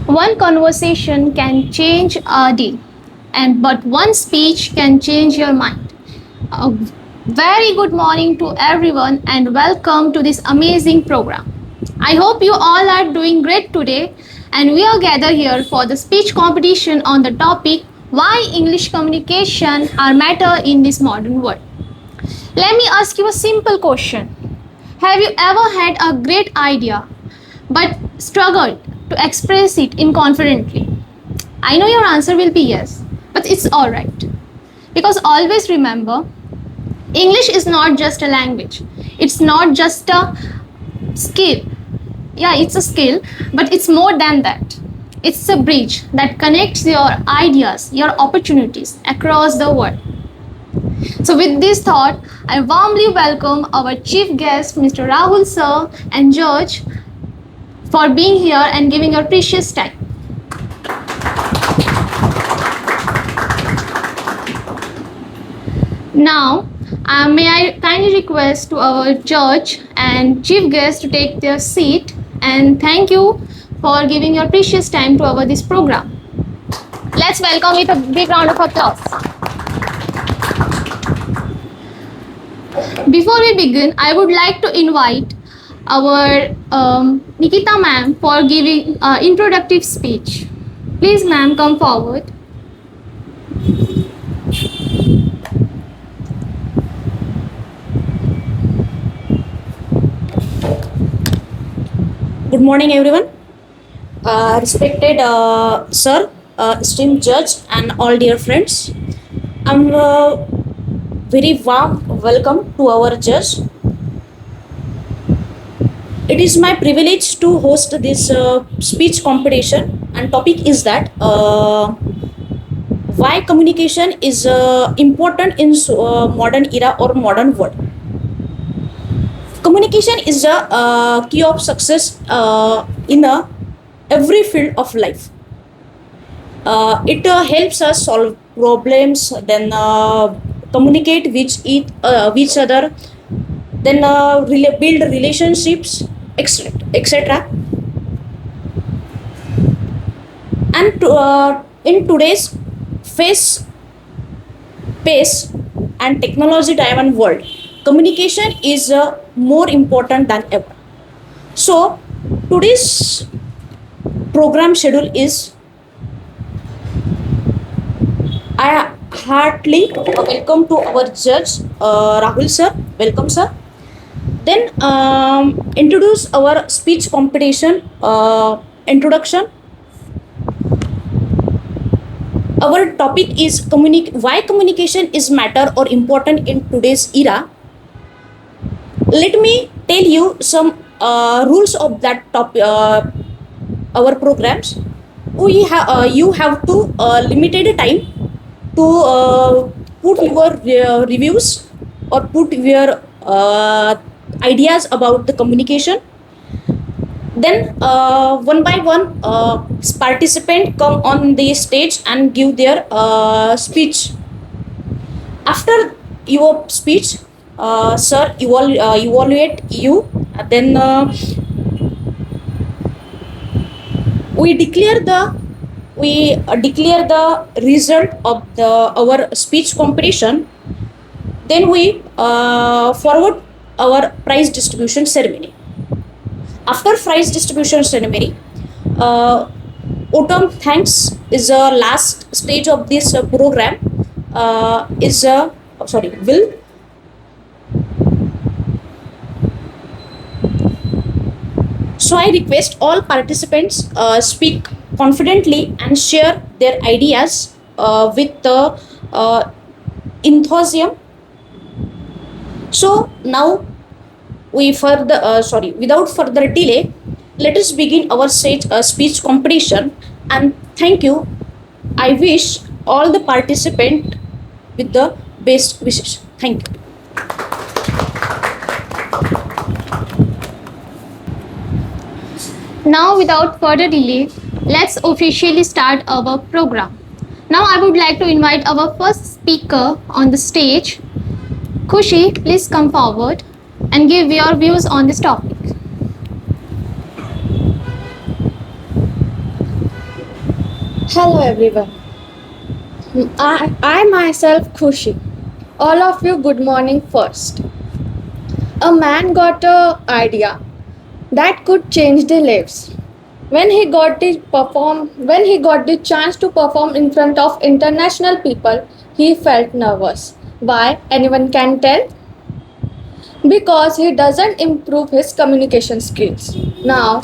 One conversation can change a day, and but one speech can change your mind. A very good morning to everyone, and welcome to this amazing program. I hope you all are doing great today, and we are gathered here for the speech competition on the topic why English communication are matter in this modern world. Let me ask you a simple question. Have you ever had a great idea but struggled to express it in confidently? I know your answer will be yes, but it's alright. Because always remember, English is not just a language, it's not just a skill. Yeah, it's a skill, but it's more than that. It's a bridge that connects your ideas, your opportunities across the world. So, with this thought, I warmly welcome our chief guest, Mr. Rahul Sir, and George, for being here and giving your precious time. Now, may I kindly request to our judge and chief guest to take their seat, and thank you for giving your precious time to our this program. Let's welcome with a big round of applause. Before we begin, I would like to invite our Nikita ma'am for giving introductive speech. Please, ma'am, come forward. Good morning, everyone. Respected sir, esteemed judge, and all dear friends. I'm very warm welcome to our judge. It is my privilege to host this speech competition, and topic is that why communication is important in modern era or modern world. Communication is a key of success in every field of life. It helps us solve problems, then communicate with each other, then build relationships, etc. etc. And in today's face pace and technology driven world, communication is more important than ever. So today's program schedule is I heartily welcome to our judge Rahul sir. Welcome sir. Then introduce our speech competition introduction. Our topic is why communication is matter or important in today's era. Let me tell you some rules of that topic. Our programs. You have to limited time to put your reviews or put your ideas about the communication. Then one by one participant come on the stage and give their speech. After your speech, sir evaluate you. Then we declare the result of our speech competition. Then we forward our prize distribution ceremony. After prize distribution ceremony, autumn thanks is the last stage of this program. Will So I request all participants speak confidently and share their ideas with enthusiasm. So now without further delay, let us begin our speech competition. And thank you. I wish all the participants with the best wishes. Thank you. Now, without further delay, let's officially start our program. Now, I would like to invite our first speaker on the stage. Khushi, please come forward and give your views on this topic. Hello everyone. I myself Khushi. All of you good morning first. A man got a idea that could change their lives. When he got the chance to perform in front of international people, he felt nervous. Why? Anyone can tell? Because he doesn't improve his communication skills. Now,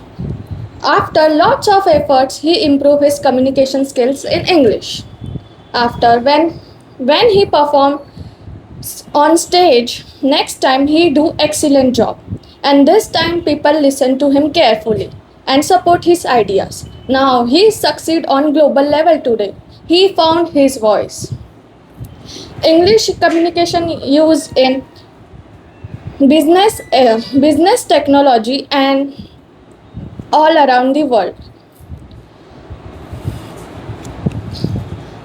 after lots of efforts, he improved his communication skills in English. After when he performed on stage, next time he do excellent job. And this time people listen to him carefully and support his ideas. Now he succeed on global level today. He found his voice. English communication used in business technology and all around the world.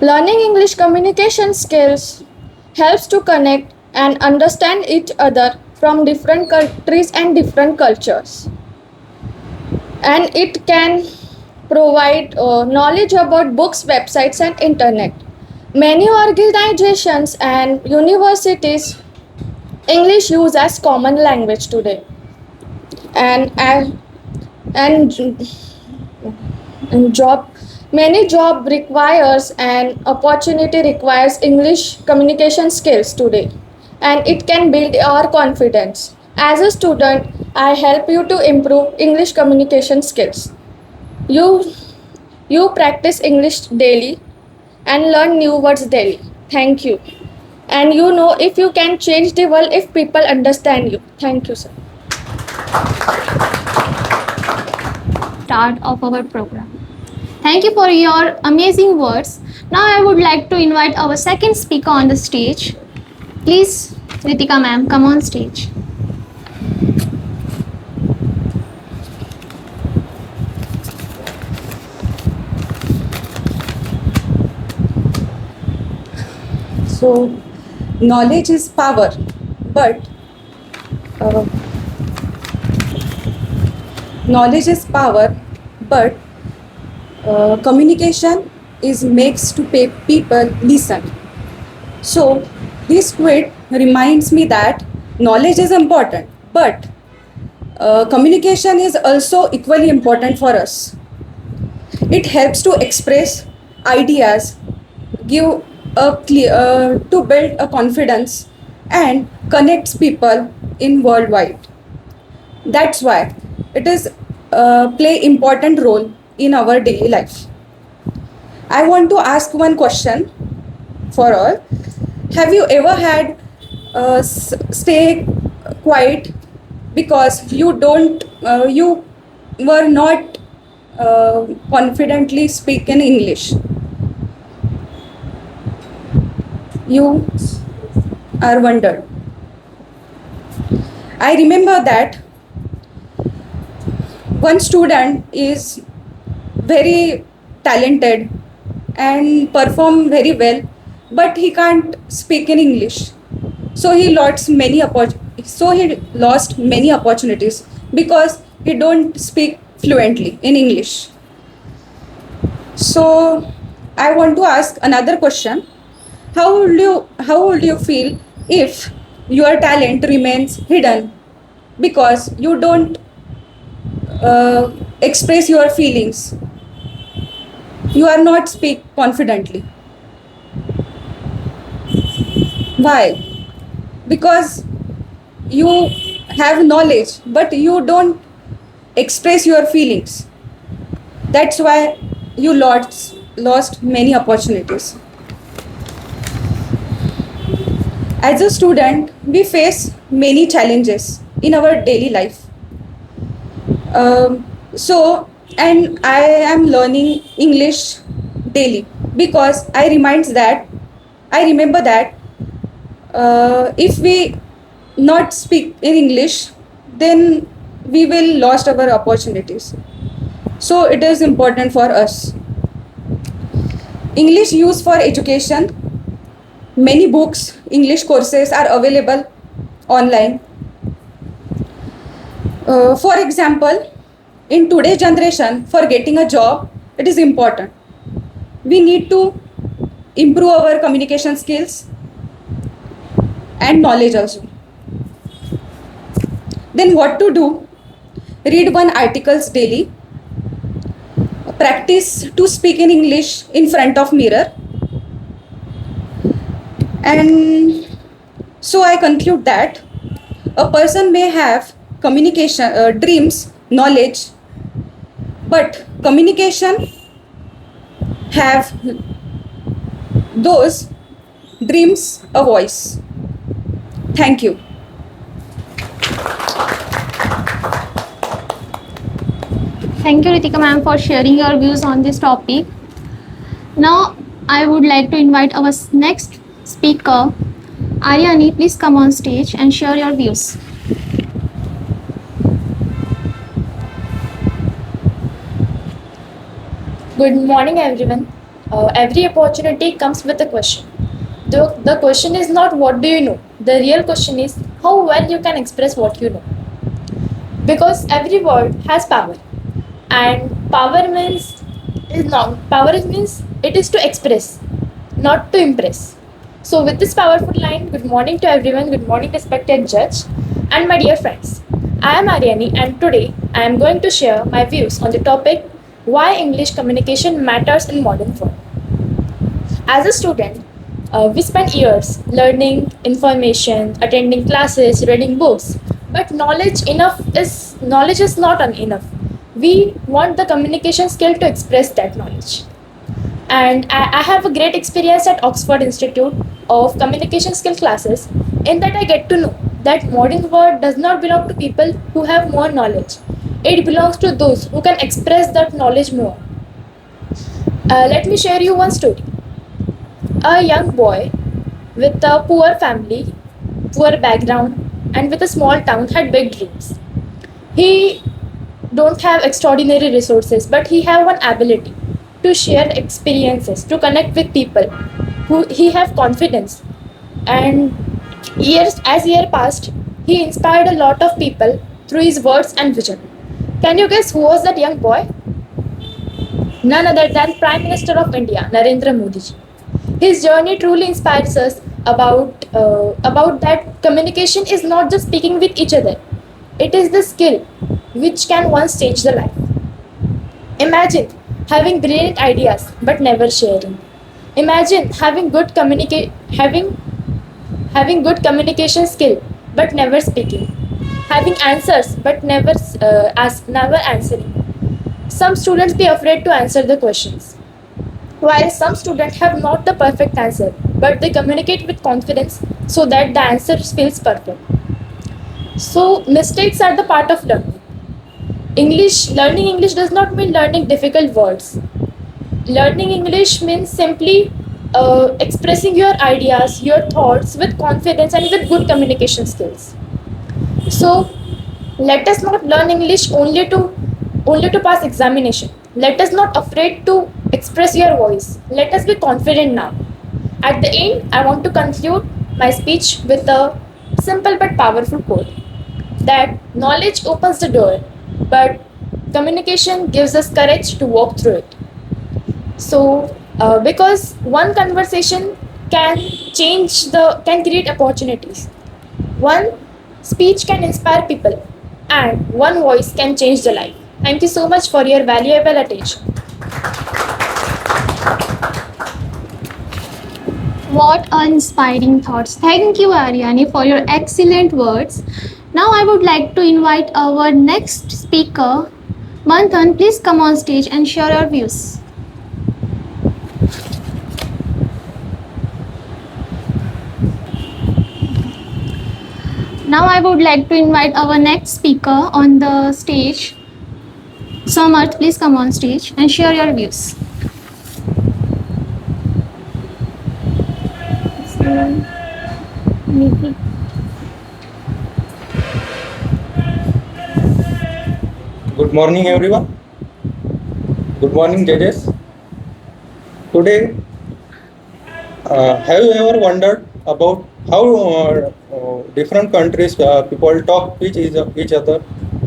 Learning English communication skills helps to connect and understand each other from different countries and different cultures. And it can provide knowledge about books, websites, and internet. Many organizations and universities English use as common language today, and and and job many job requires and opportunity requires English communication skills today, and it can build our confidence. As a student, I help you to improve English communication skills. You you practice English daily and learn new words daily. Thank you. And you know, if you can change the world if people understand you. Thank you, sir. Start of our program. Thank you for your amazing words. Now I would like to invite our second speaker on the stage. Please, Ritika ma'am, come on stage. So, knowledge is power, but uh, knowledge is power, but communication is makes to pay people listen. So, this quote reminds me that knowledge is important, but communication is also equally important for us. It helps to express ideas, give a clear to build a confidence, and connects people in worldwide. That's why it is play important role in our daily life. I want to ask one question for all. Have you ever had stay quiet because you were not confidently speak in English? You are wondered. I remember that one student is very talented and perform very well, but he can't speak in English. So he lost many opportunities because he don't speak fluently in English. So I want to ask another question. How would you feel if your talent remains hidden because you don't express your feelings? You are not speak confidently. Why? Because you have knowledge but you don't express your feelings. That's why you lost many opportunities. As a student, we face many challenges in our daily life. And I am learning English daily because I remember that if we not speak in English, then we will lost our opportunities. So it is important for us. English used for education. Many books, English courses are available online. For example, in today's generation, for getting a job, it is important we need to improve our communication skills and knowledge also. Then what to do? Read one articles daily. Practice to speak in English in front of mirror. And so I conclude that a person may have communication dreams, knowledge, but communication have those dreams a voice. Thank you. Thank you, Ritika ma'am, for sharing your views on this topic. Now, I would like to invite our next speaker, Aryani. Please come on stage and share your views. Good morning, everyone. Every opportunity comes with a question. The question is not what do you know. The real question is how well you can express what you know. Because every word has power, and power means it is to express, not to impress. So, with this powerful line, good morning to everyone. Good morning, respected judge, and my dear friends. I am Aryani, and today I am going to share my views on the topic why English communication matters in modern world. As a student, we spend years learning information, attending classes, reading books. But knowledge is not enough. We want the communication skill to express that knowledge. And I have a great experience at Oxford Institute of Communication Skill classes. In that, I get to know that modern world does not belong to people who have more knowledge. It belongs to those who can express that knowledge more. Let me share you one story. A young boy with a poor family, poor background, and with a small town had big dreams. He don't have extraordinary resources, but he have one ability to share experiences, to connect with people who he have confidence. And year passed, he inspired a lot of people through his words and vision. Can you guess who was that young boy? None other than Prime Minister of India, Narendra Modi ji. His journey truly inspires us about that communication is not just speaking with each other. It is the skill which can once change the life. Imagine having brilliant ideas but never sharing. Imagine having good communication skill but never speaking. Having answers but never answering. Some students be afraid to answer the questions, while some students have not the perfect answer, but they communicate with confidence so that the answer feels perfect. So mistakes are the part of learning. Learning English does not mean learning difficult words. Learning English means simply expressing your ideas, your thoughts with confidence and with good communication skills. So let us not learn English only to pass examination. Let us not afraid to express your voice. Let us be confident now. At the end, I want to conclude my speech with a simple but powerful quote that knowledge opens the door, but communication gives us courage to walk through it. So, because one conversation can create opportunities. One speech can inspire people, and one voice can change the life. Thank you so much for your valuable attention. What inspiring thoughts. Thank you, Aryani, for your excellent words. Now, I would like to invite our next speaker, Manthan. Please come on stage and share your views. Now, I would like to invite our next speaker on the stage. Samarth, please come on stage and share your views. Maybe. Good morning, everyone. Good morning, judges. Today, have you ever wondered about how different countries people talk with each other?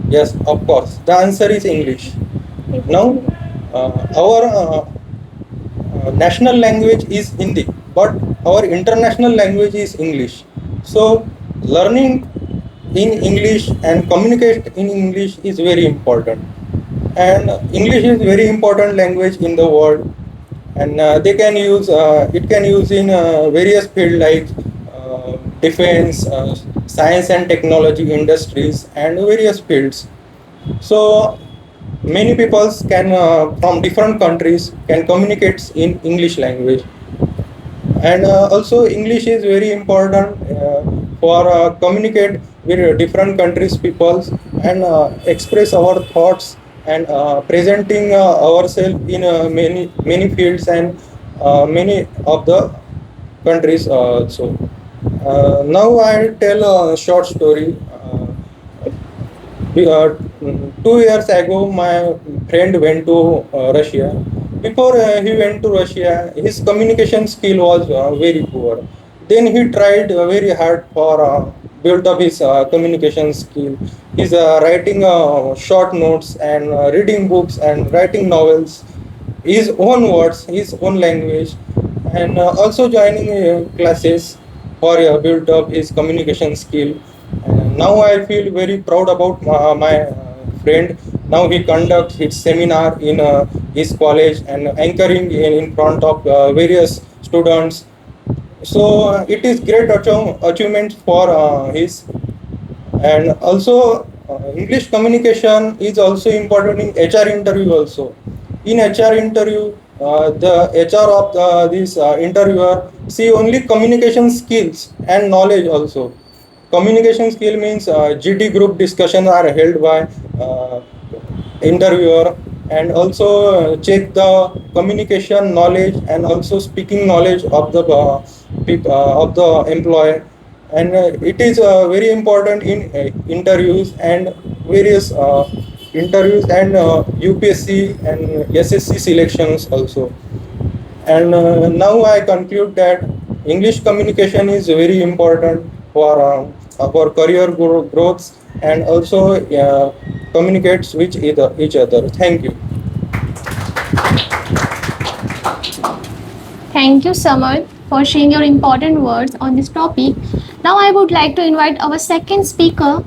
Yes, of course. The answer is English. Now, our national language is Hindi, but our international language is English. So learning in English and communicate in English is very important. And English is very important language in the world, and they can use it can use in various field like defense, science and technology industries, and various fields. So many people can from different countries can communicate in English language. And also English is very important for communicate with different countries peoples, and express our thoughts, and presenting ourselves in many fields, and many of the countries also. Now I'll tell a short story. 2 years ago, my friend went to Russia. Before he went to Russia, his communication skill was very poor. Then he tried very hard for build up his communication skill. He's writing short notes, and reading books, and writing novels, his own words, his own language, and also joining classes for build up his communication skill. Now I feel very proud about my friend. Now he conducts his seminar in his college, and anchoring in front of various students. So it is great achievement for his. And also English communication is also important in HR interview also. In HR interview, the HR of this interviewer see only communication skills and knowledge also. Communication skill means GD group discussions are held by interviewer, and also check the communication knowledge and also speaking knowledge of the of the employee. And it is very important in interviews and various interviews, and UPSC and SSC selections also. And now I conclude that English communication is very important for career growth, and also communicates with each other. Thank you. Thank you, Samar, for sharing your important words on this topic. Now I would like to invite our second speaker,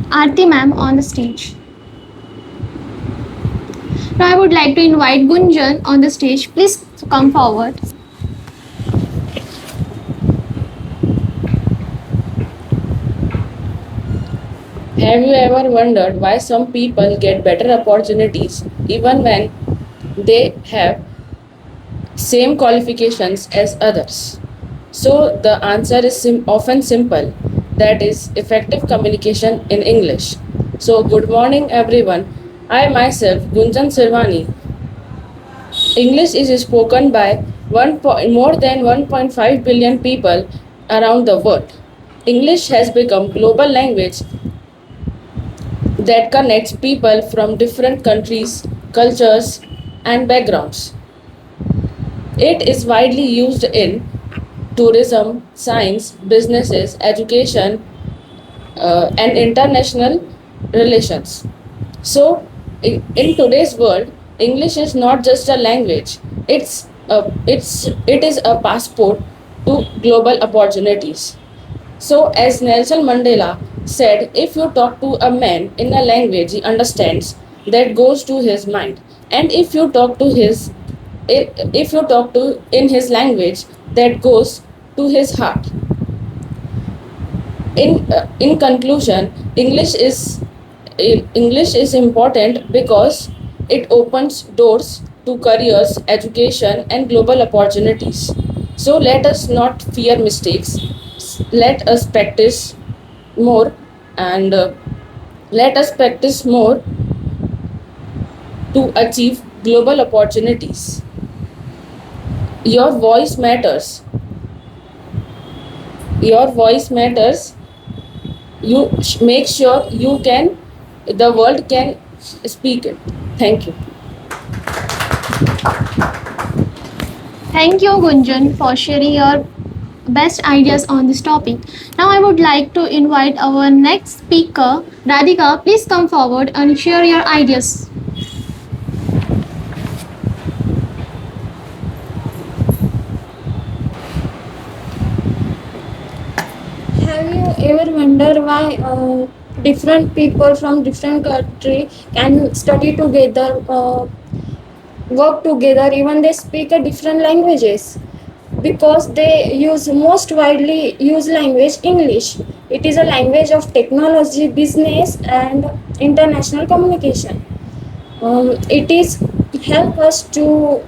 Aarti ma'am, on the stage. Now I would like to invite Gunjan on the stage. Please come forward. Have you ever wondered why some people get better opportunities even when they have same qualifications as others? So the answer is often simple, that is effective communication in English. So good morning everyone. I myself Gunjan Sirwani. English is spoken by more than 1.5 billion people around the world. English has become global language that connects people from different countries, cultures, and backgrounds. It is widely used in tourism, science, businesses, education, and international relations. So, in today's world, English is not just a language; it is a passport to global opportunities. So, as Nelson Mandela said, if you talk to a man in a language he understands, that goes to his mind. And if you talk to in his language, that goes to his heart. In conclusion, English is important because it opens doors to careers, education, and global opportunities. So let us not fear mistakes. Let us practice more, and let us practice more to achieve global opportunities. Your voice matters. Your voice matters. You make sure the world can speak it. Thank you. Thank you, Gunjan, for sharing your best ideas on this topic. Now I would like to invite our next speaker, Radhika. Please come forward and share your ideas. ever wonder why different people from different country can study together, work together, even they speak a different languages? Because they use most widely used language English. It is a language of technology, business, and international communication. It is help us to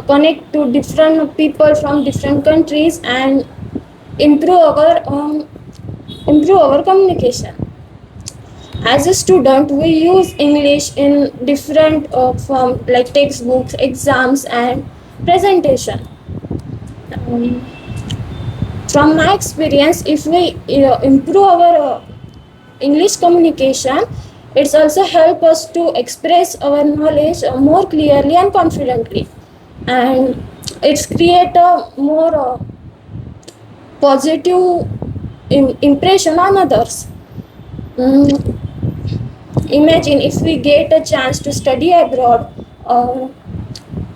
connect to different people from different countries and improve our communication. As a student, we use English in different form like textbooks, exams, and presentation. Um, from my experience, if we improve our English communication, it's also help us to express our knowledge more clearly and confidently, and it's create a more positive impression on others. Mm, Imagine if we get a chance to study abroad or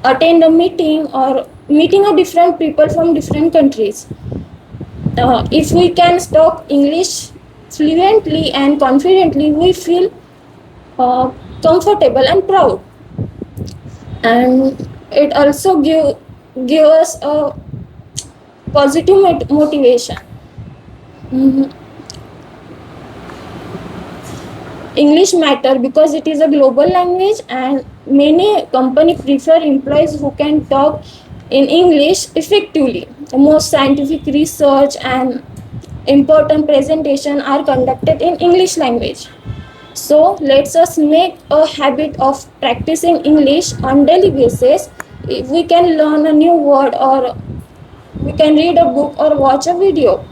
attend a meeting or meeting a different people from different countries. If we can talk English fluently and confidently, we feel comfortable and proud, and it also give us a positive motivation. Mhm. English matter because it is a global language, and many companies prefer employees who can talk in English effectively. Most scientific research and important presentation are conducted in English language. So let's us make a habit of practicing English on daily basis. If we can learn a new word, or we can read a book or watch a video.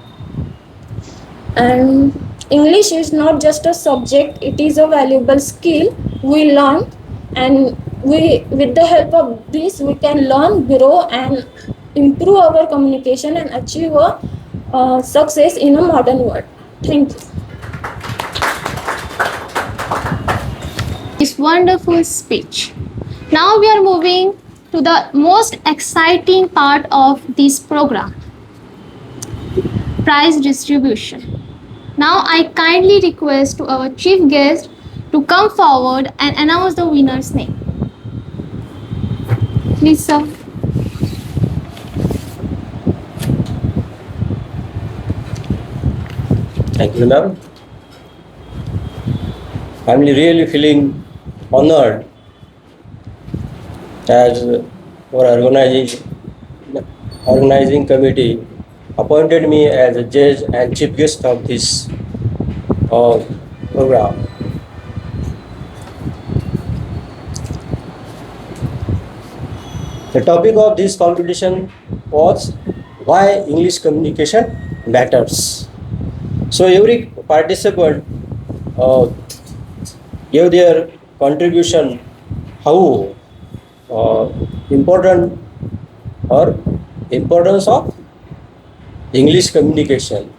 And English is not just a subject, it is a valuable skill we learn, and with the help of this we can learn, grow, and improve our communication and achieve a success in a modern world. Thank you. This wonderful speech. Now we are moving to the most exciting part of this program, prize distribution. Now I kindly request to our chief guest to come forward and announce the winner's name. Please, sir. Thank you, ma'am. I'm really feeling honored as our organizing committee appointed me as a judge and chief guest of this program. The topic of this competition was why English communication matters. So every participant gave their contribution how important or importance of English communication,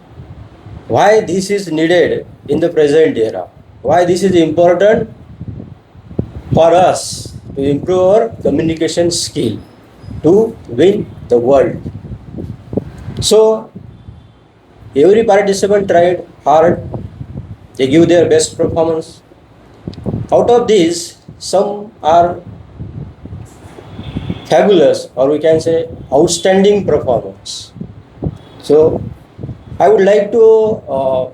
why this is needed in the present era, why this is important for us to improve our communication skill to win the world. So every participant tried hard, they give their best performance. Out of these, some are fabulous, or we can say outstanding performance. So I would like to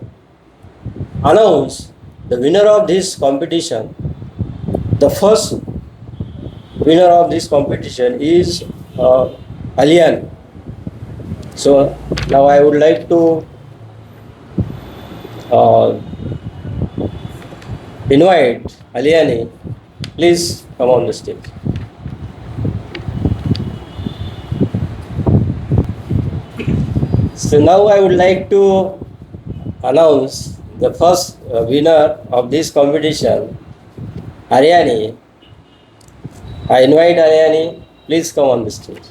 announce the winner of this competition. The first winner of this competition is Alian. So now I would like to invite Aliani. Please come on the stage. So now I would like to announce the first winner of this competition, Ariani. I invite Ariani. Please come on the stage.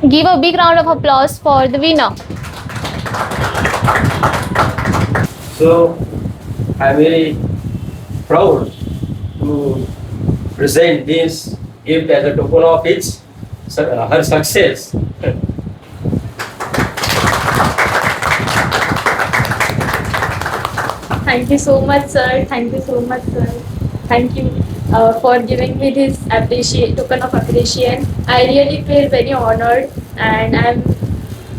Give a big round of applause for the winner. So I'm very proud to present this gift as a token of her success. Thank you so much, sir. Thank you so much, sir. Thank you for giving me this token of appreciation. I really feel very honored, and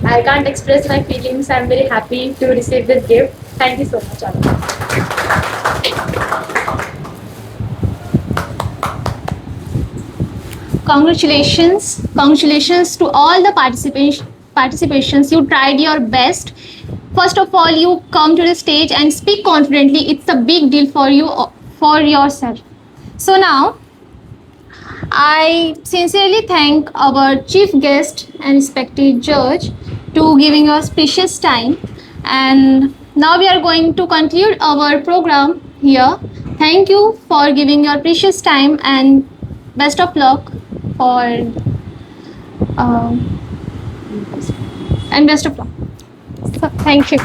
I can't express my feelings. I'm very happy to receive this gift. Thank you so much, Anna. Congratulations to all the participations. You tried your best. First of all, you come to the stage and speak confidently. It's a big deal for you, for yourself. So now I sincerely thank our chief guest and respected judge to giving us precious time. And now we are going to conclude our program here. Thank you for giving your precious time and best of luck for and best of luck. So, thank you.